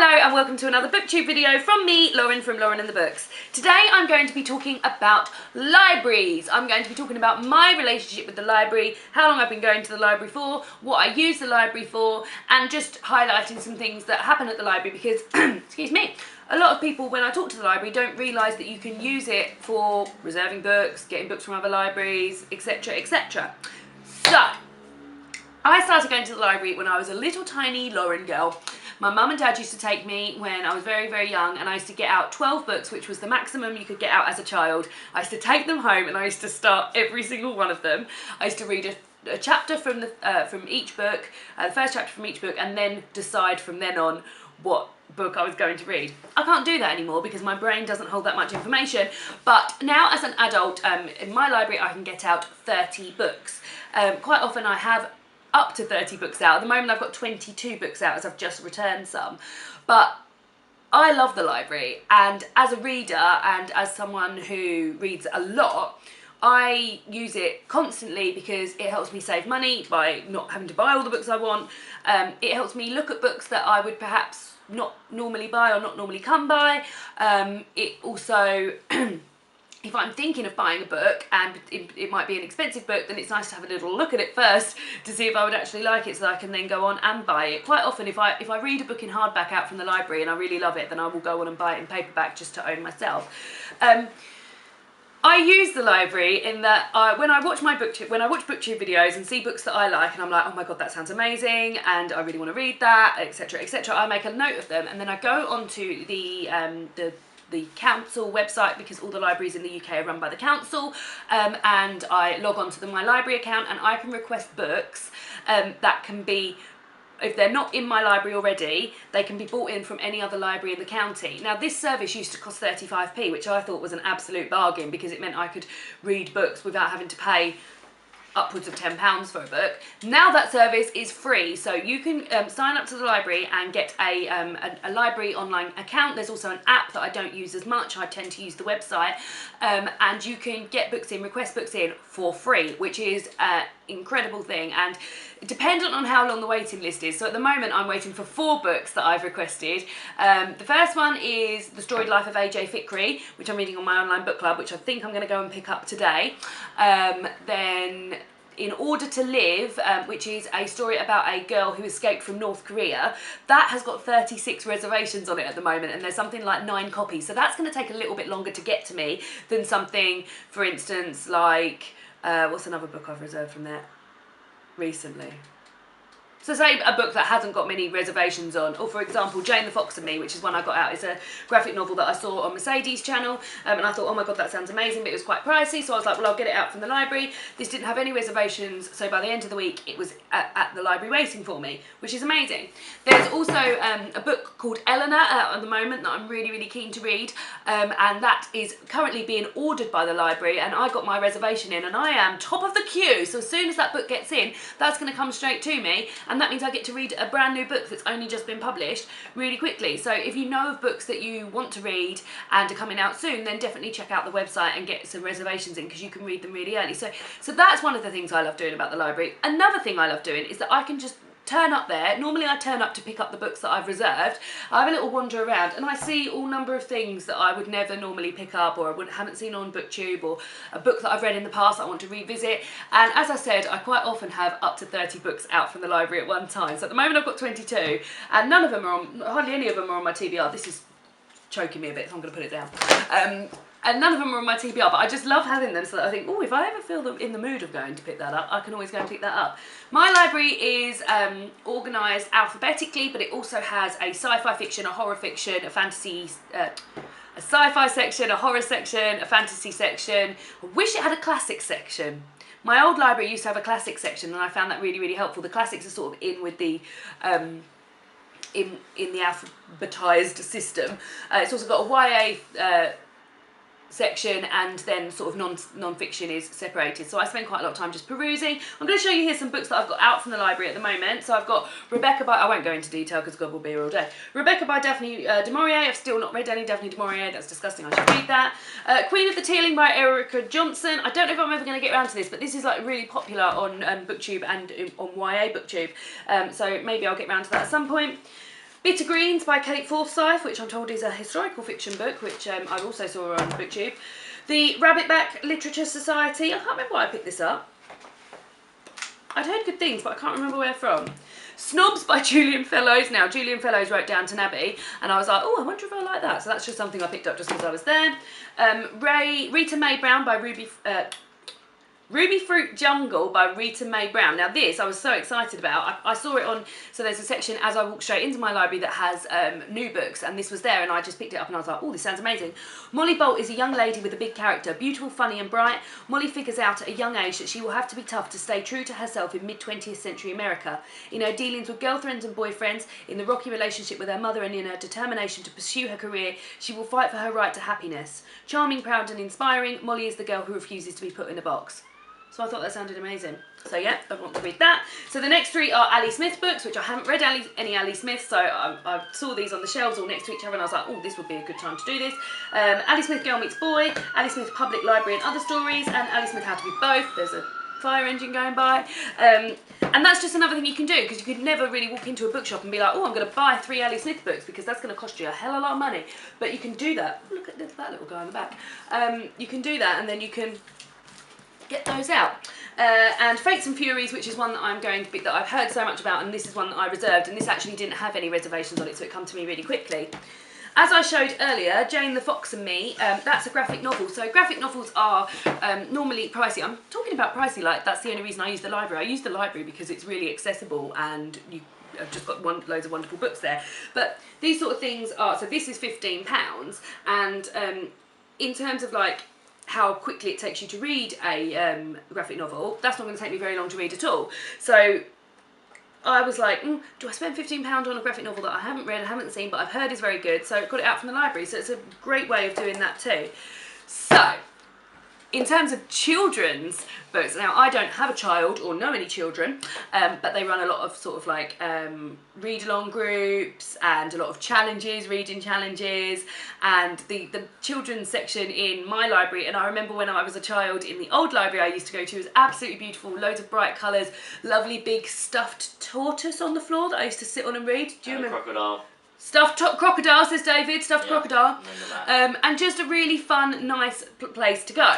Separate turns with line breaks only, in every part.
Hello and welcome to another booktube video from me, Lauren from Lauren and the Books. Today I'm going to be talking about libraries. I'm going to be talking about my relationship with the library, how long I've been going to the library for, what I use the library for, and just highlighting some things that happen at the library because, excuse me, a lot of people when I talk to the library don't realise that you can use it for reserving books, getting books from other libraries, etc, etc. So, I started going to the library when I was a little tiny Lauren girl. My mum and dad used to take me when I was very, very young, and I used to get out 12 books, which was the maximum you could get out as a child. I used to take them home and I used to start every single one of them. I used to read a chapter from each book, the first chapter from each book, and then decide from then on what book I was going to read. I can't do that anymore because my brain doesn't hold that much information, but now as an adult, in my library I can get out 30 books. Quite often I have up to 30 books out. At the moment I've got 22 books out as I've just returned some. But I love the library, and as a reader and as someone who reads a lot, I use it constantly because it helps me save money by not having to buy all the books I want. It helps me look at books that I would perhaps not normally buy or not normally come by. It also if I'm thinking of buying a book and it might be an expensive book, then it's nice to have a little look at it first to see if I would actually like it so that I can then go on and buy it. Quite often if I read a book in hardback out from the library and I really love it, then I will go on and buy it in paperback just to own myself. I use the library in that when I watch booktube videos and see books that I like and I'm like, oh my god, that sounds amazing and I really want to read that, etc, etc, I make a note of them and then I go onto the council website, because all the libraries in the UK are run by the council, and I log on to my library account and I can request books that can be, if they're not in my library already, they can be bought in from any other library in the county. Now this service used to cost 35p, which I thought was an absolute bargain because it meant I could read books without having to pay upwards of £10 for a book. Now that service is free, so you can sign up to the library and get a library online account. There's also an app that I don't use as much. I tend to use the website, and you can get books in, request books in for free, which is an incredible thing, and dependent on how long the waiting list is. So at the moment I'm waiting for 4 books that I've requested. The first one is The Storied Life of A.J. Fikry, which I'm reading on my online book club, which I think I'm going to go and pick up today. Then In Order to Live, which is a story about a girl who escaped from North Korea. That has got 36 reservations on it at the moment, and there's something like 9 copies, so that's going to take a little bit longer to get to me than something, for instance, like what's another book I've reserved from there recently? So say a book that hasn't got many reservations on, or for example Jane the Fox and Me, which is one I got out. It's a graphic novel that I saw on Mercedes' channel, and I thought, oh my god, that sounds amazing, but it was quite pricey, so I was like, well, I'll get it out from the library. This didn't have any reservations, so by the end of the week it was at the library waiting for me, which is amazing. There's also a book called Eleanor out at the moment that I'm really, really keen to read, and that is currently being ordered by the library, and I got my reservation in and I am top of the queue, so as soon as that book gets in, that's going to come straight to me. And that means I get to read a brand new book that's only just been published really quickly. So if you know of books that you want to read and are coming out soon, then definitely check out the website and get some reservations in, because you can read them really early. So that's one of the things I love doing about the library. Another thing I love doing is that I can just turn up there. Normally I turn up to pick up the books that I've reserved. I have a little wander around and I see all number of things that I would never normally pick up, or I haven't seen on BookTube, or a book that I've read in the past that I want to revisit. And as I said, I quite often have up to 30 books out from the library at one time. So at the moment I've got 22, and none of them are on, hardly any of them are on my TBR. This is choking me a bit, so I'm going to put it down. And none of them are on my TBR, but I just love having them so that I think, oh, if I ever feel in the mood of going to pick that up, I can always go and pick that up. My library is organised alphabetically, but it also has a sci-fi fiction, a horror fiction, a fantasy, a sci-fi section, a horror section, a fantasy section. I wish it had a classic section. My old library used to have a classic section, and I found that really, really helpful. The classics are sort of in with the in the alphabetised system. It's also got a YA section, and then sort of non-fiction is separated. So I spend quite a lot of time just perusing. I'm going to show you here some books that I've got out from the library at the moment. So I've got Rebecca by, I won't go into detail because God will be here all day. Rebecca by Daphne du Maurier. I've still not read any Daphne du Maurier. That's disgusting. I should read that. Queen of the Teeling by Erica Johnson. I don't know if I'm ever going to get around to this, but this is like really popular on BookTube and on YA BookTube. So maybe I'll get around to that at some point. Bitter Greens by Kate Forsyth, which I'm told is a historical fiction book, which I also saw on BookTube. The Rabbitback Literature Society. I can't remember why I picked this up. I'd heard good things, but I can't remember where from. Snobs by Julian Fellows. Now, Julian Fellows wrote Downton Abbey, and I was like, oh, I wonder if I like that. So that's just something I picked up just because I was there. Rita Mae Brown by Ruby Fruit Jungle by Rita Mae Brown. Now this I was so excited about. I saw it on, so there's a section as I walk straight into my library that has new books, and this was there, and I just picked it up and I was like, oh, this sounds amazing. Molly Bolt is a young lady with a big character, beautiful, funny and bright. Molly figures out at a young age that she will have to be tough to stay true to herself in mid-20th century America. In her dealings with girlfriends and boyfriends, in the rocky relationship with her mother, and in her determination to pursue her career, she will fight for her right to happiness. Charming, proud and inspiring, Molly is the girl who refuses to be put in a box. So I thought that sounded amazing. So yeah, I want to read that. So the next three are Ali Smith books, which I haven't read any Ali Smith, so I saw these on the shelves all next to each other and I was like, oh, this would be a good time to do this. Ali Smith Girl Meets Boy, Ali Smith Public Library and Other Stories, and Ali Smith How to Be Both. There's a fire engine going by. And that's just another thing you can do, because you could never really walk into a bookshop and be like, oh, I'm going to buy 3 Ali Smith books, because that's going to cost you a hell of a lot of money. But you can do that. Look at that little guy in the back. You can do that, and then you can get those out. And Fates and Furies, which is one that I'm going to pick, that I've heard so much about, and this is one that I reserved, and this actually didn't have any reservations on it, so it came to me really quickly. As I showed earlier, Jane the Fox and Me, that's a graphic novel. So graphic novels are normally pricey. I'm talking about pricey, like that's the only reason I use the library. I use the library because it's really accessible and I've just got loads of wonderful books there. But these sort of things are, so this is £15, and in terms of like how quickly it takes you to read a graphic novel, that's not going to take me very long to read at all. So I was like, do I spend £15 on a graphic novel that I haven't read, I haven't seen, but I've heard is very good, so I got it out from the library, so it's a great way of doing that too. So, in terms of children's books, now I don't have a child or know any children, but they run a lot of sort of like read-along groups and a lot of challenges, reading challenges, and the children's section in my library, and I remember when I was a child in the old library I used to go to, was absolutely beautiful, loads of bright colours, lovely big stuffed tortoise on the floor that I used to sit on and read. Do you remember?
Crocodile.
Stuffed crocodile, says David, stuffed crocodile. And just a really fun, nice place to go.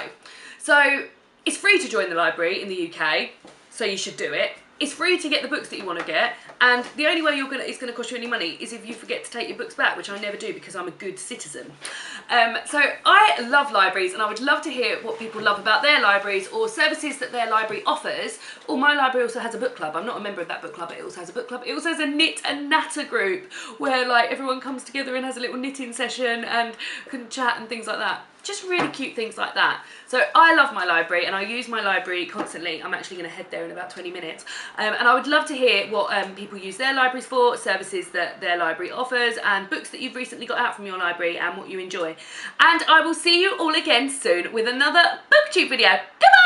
So it's free to join the library in the UK, so you should do it. It's free to get the books that you want to get, and the only way it's going to cost you any money is if you forget to take your books back, which I never do because I'm a good citizen. So I love libraries, and I would love to hear what people love about their libraries or services that their library offers. Or my library also has a book club. I'm not a member of that book club, but it also has a book club. It also has a knit and natter group where like everyone comes together and has a little knitting session and can chat and things like that. Just really cute things like that. So I love my library and I use my library constantly. I'm actually going to head there in about 20 minutes. And I would love to hear what people use their libraries for, services that their library offers, and books that you've recently got out from your library and what you enjoy. And I will see you all again soon with another BookTube video. Goodbye!